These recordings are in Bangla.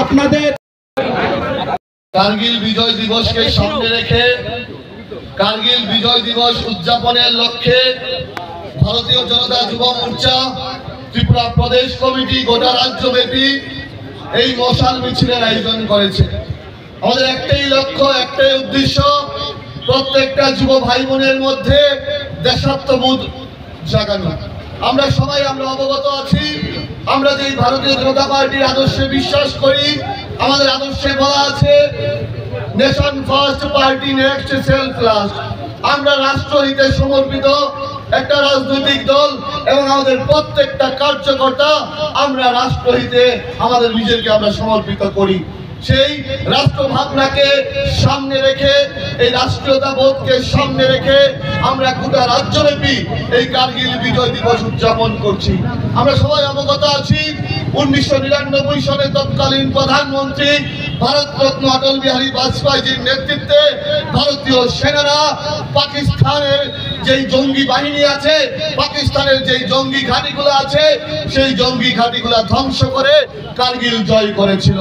আপনাদের কারগিল বিজয় দিবসকে সামনে রেখে কারগিল বিজয় দিবস উদযাপনের লক্ষ্যে ভারতীয় জনতা যুব মোর্চা ত্রিপুরা প্রদেশ কমিটি গোটা রাজ্যব্যাপী এই মশাল মিছিলের আয়োজন করেছে। আমাদের একটাই লক্ষ্য, একটাই উদ্দেশ্য, প্রত্যেকটা যুব ভাই বোনের মধ্যে দেশাত্মবোধ জাগানো। আমরা সবাই অবগত আছি, আমরা যে ভারতীয় জনতা পার্টির আদর্শে বিশ্বাস করি। আমাদের আদর্শে বলা আছে nation first, party next, self last. আমরা রাষ্ট্রহিতে সমর্পিত একটা রাজনৈতিক দল এবং আমাদের প্রত্যেকটা কার্যকর্তা আমরা রাষ্ট্রহিতে আমাদের নিজেকে আমরা সমর্পিত করি। সেই রাষ্ট্র ভাবনাকে সামনে রেখে, এই রাষ্ট্রীয়তাবোধকে সামনে রেখে আমরা গোটা রাজ্যব্যাপী এই কারগিল বিজয় দিবস উদযাপন করছি। আমরা সবাই অবগত আছি 1999 সালে তৎকালীন প্রধানমন্ত্রী ভারতরত্ন অটল বিহারী বাজপেয়ীর নেতৃত্বে ভারতীয় সেনারা পাকিস্তানের যেই জঙ্গি বাহিনী আছে, পাকিস্তানের যেই জঙ্গি ঘাঁটিগুলো আছে, সেই জঙ্গি ঘাঁটিগুলো ধ্বংস করে কারগিল জয় করেছিল।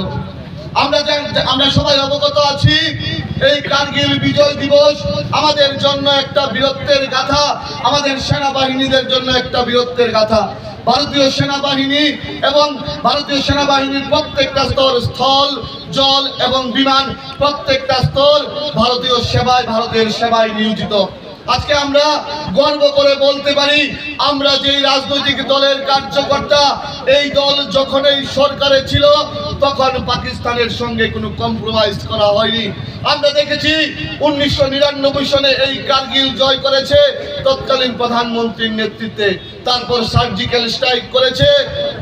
আমরা সবাই অবগত আছি এই কারগিল বিজয় দিবস আমাদের জন্য একটা বীরত্বের গাথা, আমাদের সেনাবাহিনীদের জন্য একটা বীরত্বের গাথা। ভারতীয় সেনাবাহিনী এবং ভারতীয় সেনাবাহিনীর প্রত্যেকটা স্তর, স্থল, জল এবং বিমান, প্রত্যেকটা স্তর ভারতীয় সেবায় নিয়োজিত। আজকে আমরা গর্ব করে বলতে পারি, আমরা যেই রাজনৈতিক দলের কার্যকর্তা, এই দল যখন এই সরকারে ছিল তখন পাকিস্তানের সঙ্গে কোনো কম্প্রোমাইজ করা হয়নি। আমরা দেখেছি 1999 সালে এই কারগিল জয় করেছে তৎকালীন প্রধানমন্ত্রীর নেতৃত্বে, তারপর সার্জিক্যাল স্ট্রাইক করেছে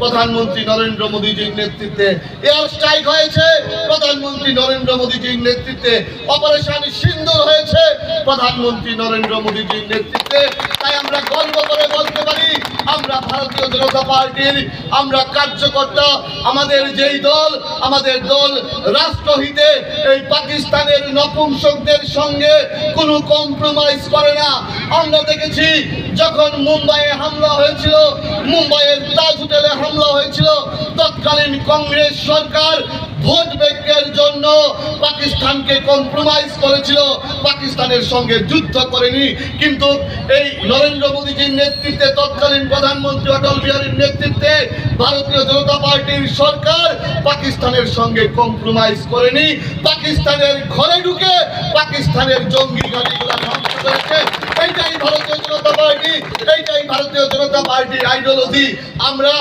প্রধানমন্ত্রী নরেন্দ্র মোদীজির নেতৃত্বে, এয়ার স্ট্রাইক হয়েছে প্রধানমন্ত্রী নরেন্দ্র মোদীজির নেতৃত্বে, অপারেশন সিন্দুর হয়েছে প্রধানমন্ত্রী নরেন্দ্র মোদীজির নেতৃত্বে। তাই আমরা গর্ব করে বলতে পারি, আমরা ভারতীয় জনতা পার্টির আমরা কার্যকর্তা, আমাদের দল রাষ্ট্রহিতে এই পাকিস্তানের নপুংসকদের সঙ্গে কোনো কম্প্রোমাইজ করে না। আমরা দেখেছি যখন মুম্বাইয়ে হামলা হয়েছিল, মুম্বাইয়ের তাজ হোটেলে হামলা হয়েছিল, তৎকালীন কংগ্রেস সরকার ভোট ব্যাংকের জন্য পাকিস্তানকে কম্প্রোমাইজ করেছিল, পাকিস্তানের সঙ্গে যুদ্ধ করেনি। কিন্তু এই নরেন্দ্র মোদীজির নেতৃত্বে, তৎকালীন প্রধানমন্ত্রী অটল বিহারীর নেতৃত্বে ভারতীয় জনতা পার্টির সরকার পাকিস্তানের সঙ্গে কম্প্রোমাইজ করেনি, পাকিস্তানের ঘরে ঢুকে পাকিস্তানের জঙ্গি ঘাঁটিগুলো ধ্বংস করেছে। এইটাই ভারতীয় জনতা পার্টি, এইটাই ভারতীয় জনতা পার্টির আইডিওলজি। আমরা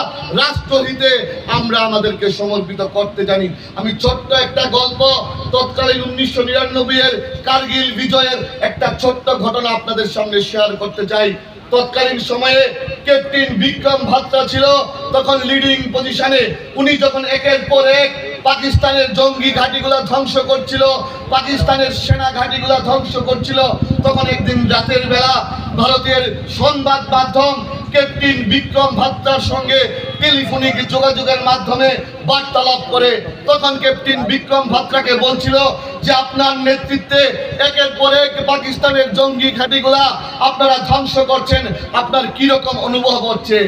রাষ্ট্রহিতে আমরা আমাদেরকে সমর্পিত করতে জানি। আমি ছোট্ট একটা গল্প, তৎকালীন 1999 এর কারগিল বিজয়ের একটা ছোট্ট ঘটনা আপনাদের সামনে শেয়ার করতে চাই। তৎকালীন সময়ে ক্যাপ্টেন বিক্রম ভাত্রা ছিল তখন লিডিং পজিশনে। উনি যখন একের পর এক পাকিস্তানের জঙ্গি ঘাঁটিগুলা ধ্বংস করছিল, পাকিস্তানের সেনা ঘাঁটিগুলা ধ্বংস করছিল, তখন একদিন রাতের বেলা ভারতের সংবাদ মাধ্যম ক্যাপ্টেন বিক্রম ভাত্রার সঙ্গে টেলিফোনিক যোগাযোগের মাধ্যমে বার্তালাপ করে। তখন ক্যাপ্টেন বিক্রম ভাত্রাকে বলছিল যে আপনার নেতৃত্বে একের পর এক পাকিস্তানের জঙ্গি ঘাঁটিগুলা আপনারা ধ্বংস করছেন, আপনার কিরকম অনুভব হচ্ছে।